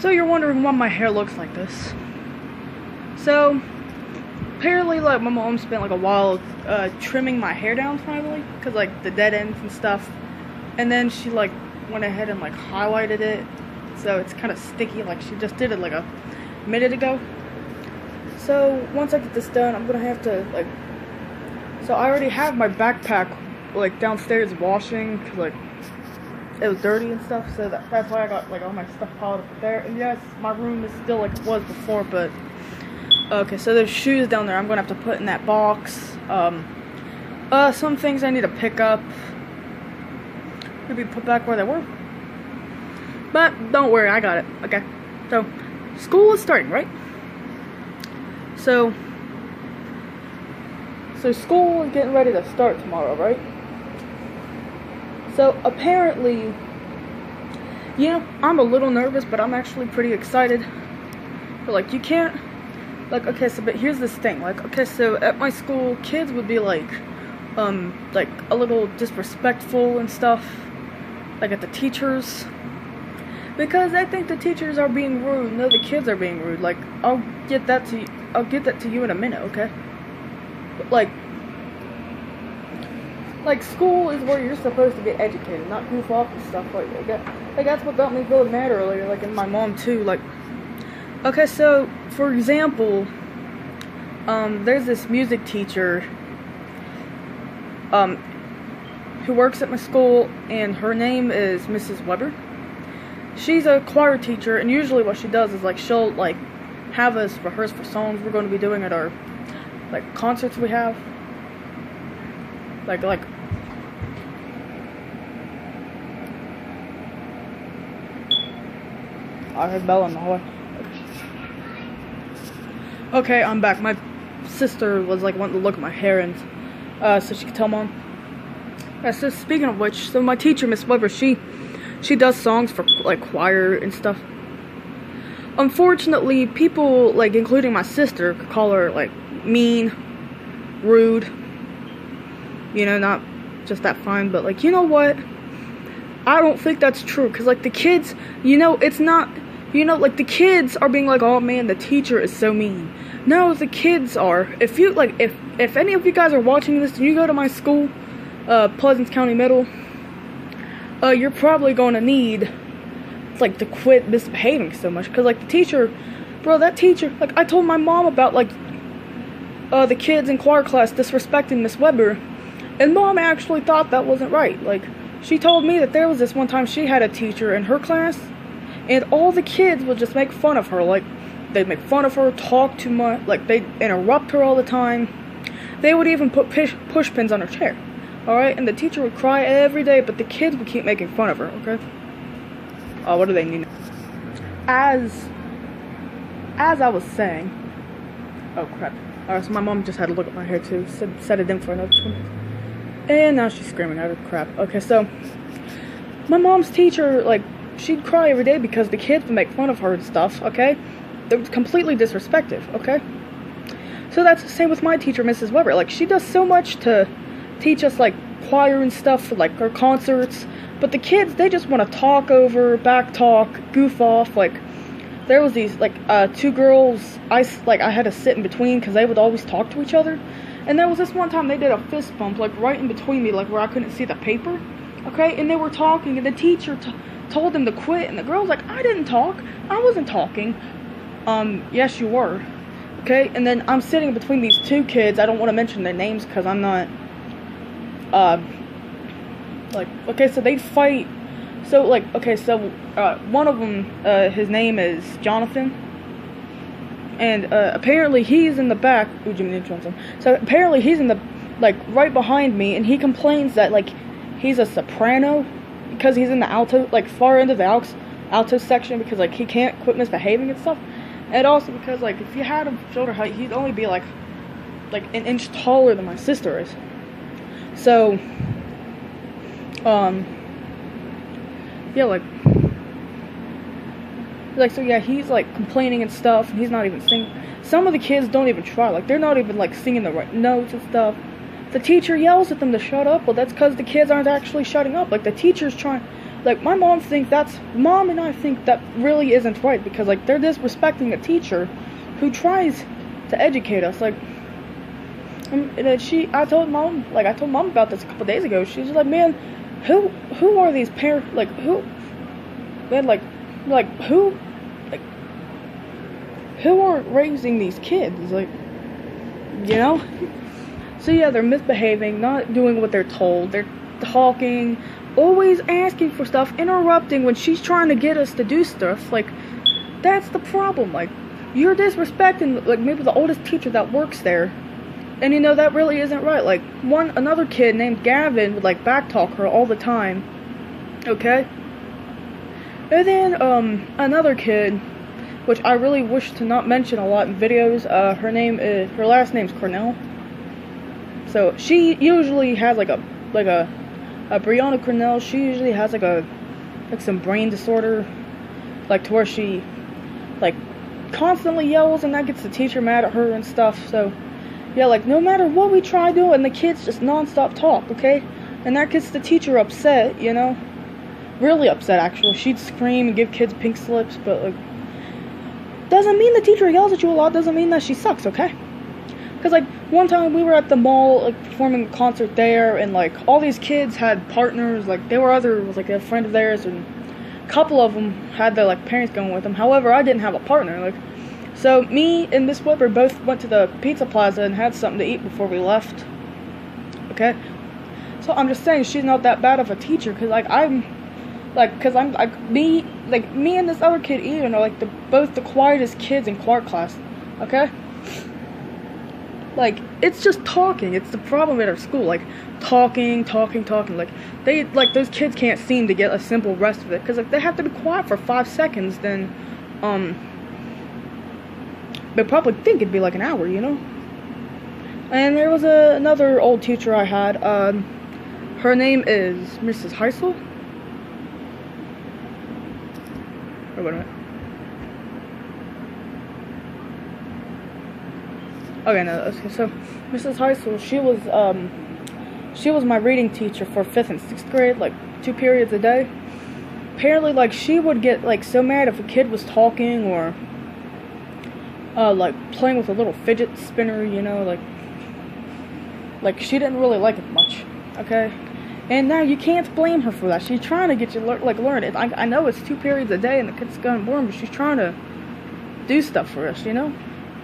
So you're wondering why my hair looks like this. So apparently, like, my mom spent like a while trimming my hair down finally, cause like the dead ends and stuff, and then she like went ahead and like highlighted it, so it's kind of sticky. Like she just did it like a minute ago. So once I get this done, I'm gonna have to like. So I already have my backpack like downstairs washing, cause like it was dirty and stuff. So that's why I got like all my stuff piled up there. And yes, my room is still like it was before, but. Okay, so there's shoes down there I'm gonna have to put in that box. Some things I need to pick up. Maybe put back where they were. But don't worry, I got it. Okay. So school is starting, right? So school is getting ready to start tomorrow, right? So apparently, I'm a little nervous, but I'm actually pretty excited. But like you can't okay, so but here's this thing, like, okay, so at my school, kids would be like a little disrespectful and stuff, like at the teachers, because I think the teachers are being rude. No, the kids are being rude. Like, I'll get that to you in a minute, okay? But like school is where you're supposed to get educated, not goof off and stuff like that. Like that's what got me feeling mad earlier, like, and my mom too, like. Okay, so, for example, there's this music teacher, who works at my school, and her name is Mrs. Weber. She's a choir teacher, and usually what she does is, like, she'll, like, have us rehearse for songs we're going to be doing at our, like, concerts we have. Like, I heard Bella in the hallway. Okay, I'm back. My sister was like wanting to look at my hair, and so she could tell mom. So speaking of which, so my teacher, Miss Weber, she does songs for like choir and stuff. Unfortunately, people like including my sister could call her like mean, rude. Not just that fine, but like, you know what? I don't think that's true, cause like the kids, it's not. Like the kids are being like, oh man, the teacher is so mean. No, the kids are. If you like, if any of you guys are watching this and you go to my school, Pleasant County Middle, you're probably gonna need like to quit misbehaving so much. Cause like the teacher, that teacher, like I told my mom about like the kids in choir class disrespecting Miss Weber, and mom actually thought that wasn't right. Like she told me that there was this one time she had a teacher in her class. And all the kids would just make fun of her, like, they'd make fun of her, talk too much, like, they'd interrupt her all the time. They would even put push pins on her chair, alright? And the teacher would cry every day, but the kids would keep making fun of her, okay? What do they need? As I was saying, oh crap. Alright, so my mom just had to look at my hair too, set it in for another 2 minutes. And now she's screaming out of crap. Okay, so, my mom's teacher, like, she'd cry every day because the kids would make fun of her and stuff, okay? They were completely disrespectful, okay? So that's the same with my teacher, Mrs. Weber. Like, she does so much to teach us, like, choir and stuff for, like, our concerts. But the kids, they just want to talk over, back talk, goof off. Like, there was these, like, two girls I had to sit in between because they would always talk to each other. And there was this one time they did a fist bump, like, right in between me, like, where I couldn't see the paper, okay? And they were talking, and the teacher told them to quit, and the girl's like, I didn't talk. I wasn't talking. Yes, you were. Okay, and then I'm sitting between these two kids. I don't want to mention their names because I'm not, okay, so they'd fight. So, like, okay, so, one of them, his name is Jonathan. And, apparently he's in the back. Ooh, Jimmy Neutron. So, apparently he's in the, like, right behind me, and he complains that, like, he's a soprano. Because he's in the alto, like, far into the alto section, because, like, he can't quit misbehaving and stuff. And also because, like, if you had him shoulder height, he'd only be, like an inch taller than my sister is. So, yeah, so, yeah, he's, like, complaining and stuff, and he's not even singing. Some of the kids don't even try, like, they're not even, like, singing the right notes and stuff. The teacher yells at them to shut up. Well, that's because the kids aren't actually shutting up. Like, the teacher's trying, like, my mom and I think that really isn't right, because, like, they're disrespecting a teacher who tries to educate us. Like, I told mom about this a couple days ago. She's like, man, who are these parents, like, who, man, like, who are raising these kids, like, you know? So yeah, they're misbehaving, not doing what they're told, they're talking, always asking for stuff, interrupting when she's trying to get us to do stuff. Like, that's the problem. Like, you're disrespecting, like, maybe the oldest teacher that works there, and you know, that really isn't right. Like, another kid named Gavin would, like, backtalk her all the time, okay? And then, another kid, which I really wish to not mention a lot in videos, her last name's Cornell. So, she usually has, like a Brianna Cornell, she usually has, like some brain disorder, like, to where she, like, constantly yells, and that gets the teacher mad at her and stuff. So, yeah, like, no matter what we try doing, the kids just non-stop talk, okay? And that gets the teacher upset, you know? Really upset, actually. She'd scream and give kids pink slips, but, like, doesn't mean the teacher yells at you a lot, doesn't mean that she sucks, okay? Because, like, one time we were at the mall, like, performing a concert there, and, like, all these kids had partners, like, they were like, a friend of theirs, and a couple of them had their, like, parents going with them. However, I didn't have a partner, like, so me and Miss Whipper both went to the Pizza Plaza and had something to eat before we left, okay? So I'm just saying, she's not that bad of a teacher, because, like, me and this other kid, Ian, are, like, both the quietest kids in Clark class, okay? Like, it's just talking. It's the problem at our school. Like, talking. Like, those kids can't seem to get a simple rest of it. Because, like, they have to be quiet for 5 seconds. Then, they probably think it'd be like an hour, you know? And there was another old teacher I had. Her name is Mrs. Heisel. Oh, wait a minute. Okay, no, okay, so Mrs. Heisel, she was my reading teacher for 5th and 6th grade, like, 2 periods a day. Apparently, like, she would get, like, so mad if a kid was talking or, like, playing with a little fidget spinner, you know, like, she didn't really like it much, okay? And now you can't blame her for that. She's trying to get you, learn it. I know it's 2 periods a day and the kid's going boring, but she's trying to do stuff for us, you know?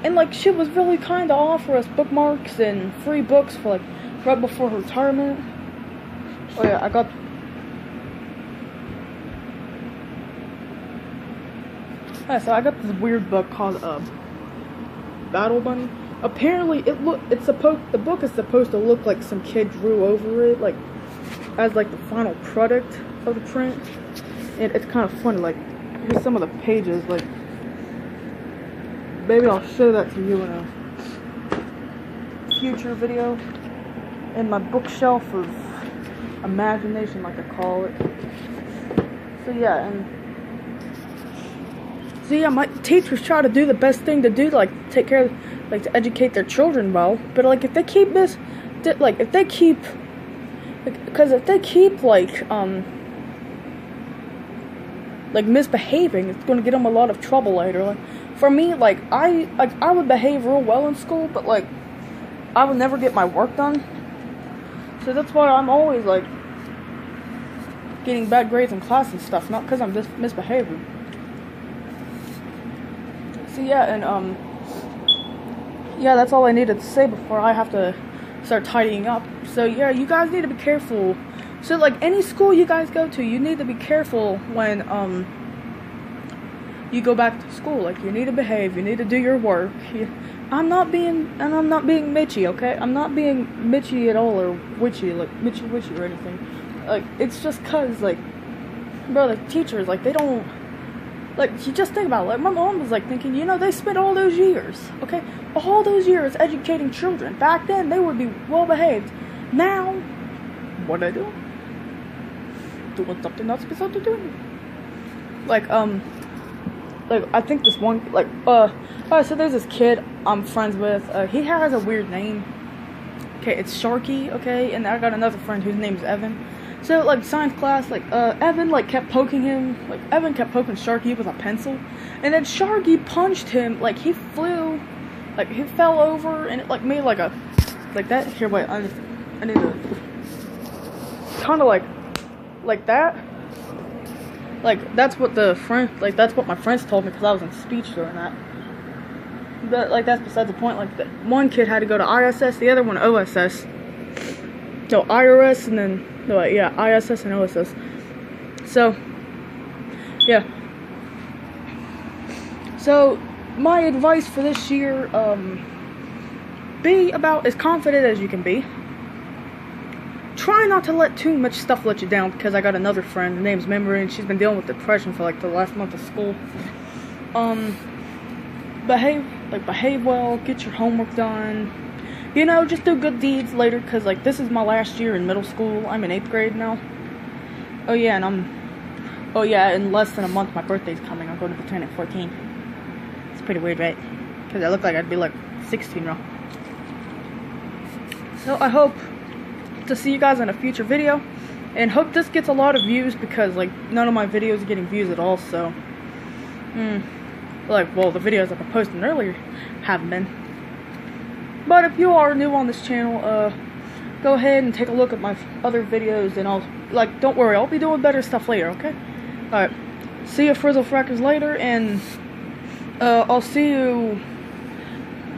And, like, she was really kind to offer us bookmarks and free books for, like, right before her retirement. Oh, yeah, I got... Yeah, so I got this weird book called, Battle Bunny. Apparently, the book is supposed to look like some kid drew over it, like, as, like, the final product of the print. And it's kind of funny, like, here's some of the pages, like... Maybe I'll show that to you in a future video. In my bookshelf of imagination, like I call it. So yeah, my teachers try to do the best thing to do, to, like, take care of, like, to educate their children well. But, like, if they keep misbehaving, it's going to get them a lot of trouble later. Like, for me, like, I would behave real well in school, but, like, I would never get my work done. So that's why I'm always, like, getting bad grades in class and stuff, not because I'm misbehaving. So yeah, and, yeah, that's all I needed to say before I have to start tidying up. So yeah, you guys need to be careful. So, like, any school you guys go to, you need to be careful when, you go back to school. Like, you need to behave, you need to do your work. I'm not being Mitchy, okay? I'm not being Mitchy at all, or witchy, like, Mitchy or anything. Like, it's just cause, like, bro, the teachers, like, they don't, like, you just think about it. Like, my mom was, like, thinking, you know, they spent all those years, okay? All those years educating children. Back then, they would be well behaved. Now, what do they do? Doing something not supposed to do. Like, I think this one, like, so there's this kid I'm friends with, he has a weird name, okay, it's Sharky, okay, and I got another friend whose name's Evan. So, like, science class, like, Evan, like, kept poking him, like, Evan kept poking Sharky with a pencil, and then Sharky punched him, like, he flew, like, he fell over, and it, like, made, like, like that. Here, wait, I need to, kind of, like that. Like, that's what that's what my friends told me, because I was in speech during that. But, like, that's besides the point. Like, one kid had to go to ISS, the other one OSS. So, IRS, and then, no, yeah, ISS and OSS. So, yeah. So, my advice for this year, be about as confident as you can be. Try not to let too much stuff let you down, because I got another friend, her name's Memory, and she's been dealing with depression for, like, the last month of school. Behave well, get your homework done. You know, just do good deeds later, because, like, this is my last year in middle school. I'm in 8th grade now. Oh, yeah, in less than a month, my birthday's coming. I'm going to turn 14. It's pretty weird, right? Because I look like I'd be, like, 16 now. So, I hope to see you guys in a future video. And hope this gets a lot of views, because, like, none of my videos are getting views at all, so. Like, well, the videos I've been posting earlier haven't been. But if you are new on this channel, go ahead and take a look at my other videos, and don't worry, I'll be doing better stuff later, okay? Alright, see you Frizzle Frackers later, and, I'll see you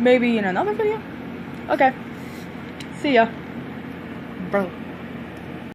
maybe in another video? Okay, see ya. Bro.